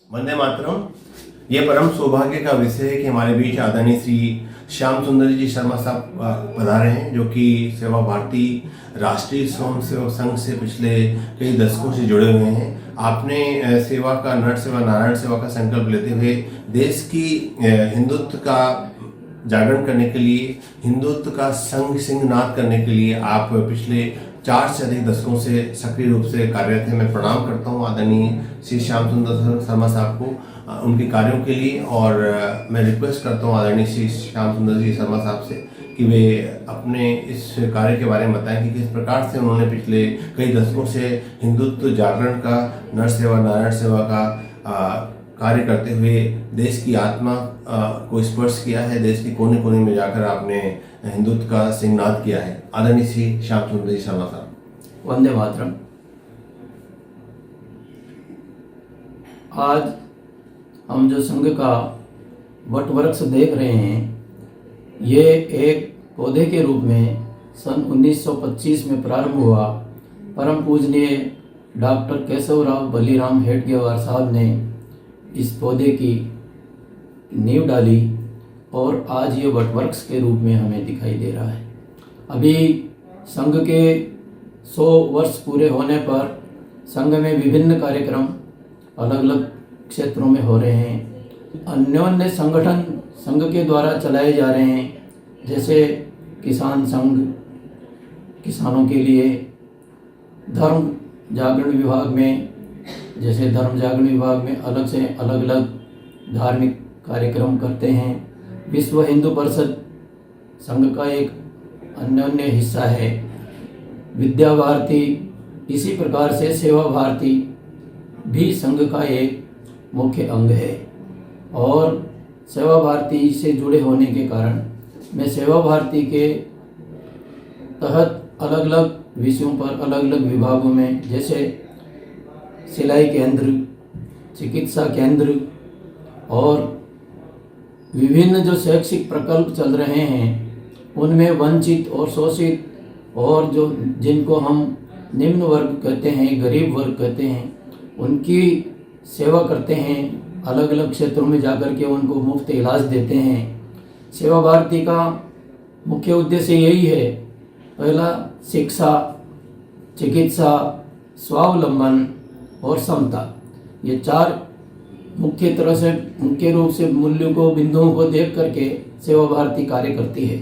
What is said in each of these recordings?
वंदे मातरम। ये परम सौभाग्य का विषय है कि हमारे बीच आदरणीय श्री श्याम सुंदर जी शर्मा साहब पधारे हैं, जो कि सेवा भारती राष्ट्रीय स्वयं सेवक संघ से पिछले कई दशकों से जुड़े हुए हैं। आपने सेवा का, नर सेवा नारायण सेवा का संकल्प लेते हुए देश की हिंदुत्व का जागरण करने के लिए, हिंदुत्व का सिंहनाद करने के लिए आप पिछले 4 से अधिक दशकों से सक्रिय रूप से कार्यरत हैं। मैं प्रणाम करता हूं आदरणीय श्री श्याम सुंदर शर्मा साहब को उनके कार्यों के लिए, और मैं रिक्वेस्ट करता हूं आदरणीय श्री श्याम सुंदर जी शर्मा साहब से कि वे अपने इस कार्य के बारे में बताएं कि किस प्रकार से उन्होंने पिछले कई दशकों से हिंदुत्व जागरण का, नर सेवा नारायण सेवा का कार्य करते हुए देश की आत्मा को स्पर्श किया है। देश के कोने कोने में जाकर आपने हिंदुत्व का सिंहनाद किया है। आदरणीय श्री श्याम सुंदर जी शर्मा साहब। वंदे मातरम। आज हम जो संघ का वटवृक्ष देख रहे हैं, ये एक पौधे के रूप में सन 1925 में प्रारंभ हुआ। परम पूजनीय डॉक्टर केशवराव बलीराम हेडगेवार साहब ने इस पौधे की नींव डाली और आज ये वटवृक्ष के रूप में हमें दिखाई दे रहा है। अभी संघ के 100 वर्ष पूरे होने पर संघ में विभिन्न कार्यक्रम अलग अलग क्षेत्रों में हो रहे हैं। अन्योन्य संगठन संघ के द्वारा चलाए जा रहे हैं, जैसे किसान संघ किसानों के लिए, धर्म जागरण विभाग में जैसे धर्म जागरण विभाग में अलग से अलग अलग धार्मिक कार्यक्रम करते हैं। विश्व हिंदू परिषद संघ का एक अन्योन्य हिस्सा है। विद्या भारती, इसी प्रकार से सेवा भारती भी संघ का एक मुख्य अंग है। और सेवा भारती से जुड़े होने के कारण मैं सेवा भारती के तहत अलग अलग विषयों पर अलग अलग विभागों में, जैसे सिलाई केंद्र, चिकित्सा केंद्र और विभिन्न जो शैक्षिक प्रकल्प चल रहे हैं, उनमें वंचित और शोषित और जो जिनको हम निम्न वर्ग कहते हैं, गरीब वर्ग कहते हैं, उनकी सेवा करते हैं। अलग अलग क्षेत्रों में जाकर के उनको मुफ्त इलाज देते हैं। सेवा भारती का मुख्य उद्देश्य यही है, पहला शिक्षा, चिकित्सा, स्वावलंबन और समता, ये 4 मुख्य रूप से मूल्यों को, बिंदुओं को देख करके सेवा भारती कार्य करती है।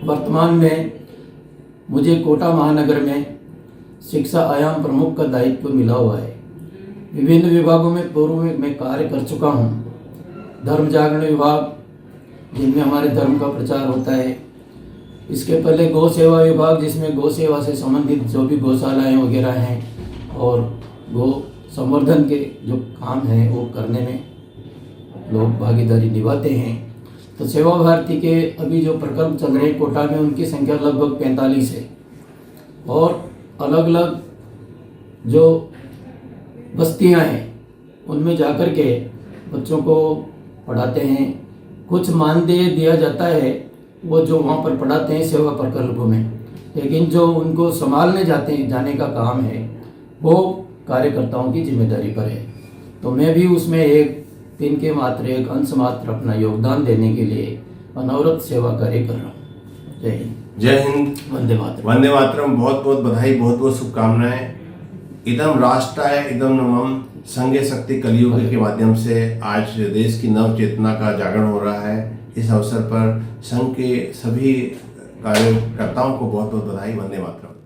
वर्तमान में मुझे कोटा महानगर में शिक्षा आयाम प्रमुख का दायित्व मिला हुआ है। विभिन्न विभागों में पूर्व में मैं कार्य कर चुका हूँ। धर्म जागरण विभाग, जिनमें हमारे धर्म का प्रचार होता है। इसके पहले गौ सेवा विभाग, जिसमें गौ सेवा से संबंधित जो भी गौशालाएँ वगैरह हैं और गो संवर्धन के जो काम हैं वो करने में लोग भागीदारी निभाते हैं। तो सेवा भारती के अभी जो प्रकल्प चल रहे हैं कोटा में, उनकी संख्या लगभग 45 है। और अलग अलग जो बस्तियां हैं उनमें जाकर के बच्चों को पढ़ाते हैं। कुछ मानदेय दिया जाता है वो जो वहाँ पर पढ़ाते हैं सेवा प्रकल्पों में, लेकिन जो उनको संभालने जाने का काम है वो कार्यकर्ताओं की जिम्मेदारी पर है। तो मैं भी उसमें एक एक अंश मात्र अपना योगदान देने के लिए अनवरत सेवा कार्य कर रहा हूँ। जय हिंद। जय हिंद। वंदे मातरम। वंदे मातरम। बहुत बहुत बधाई, बहुत बहुत शुभकामनाएं। इदम राष्ट्राय इदम नमम। संघे शक्ति कलियुग के माध्यम से आज देश की नव चेतना का जागरण हो रहा है। इस अवसर पर संघ के सभी कार्यकर्ताओं को बहुत बहुत बधाई। वंदे मातरम।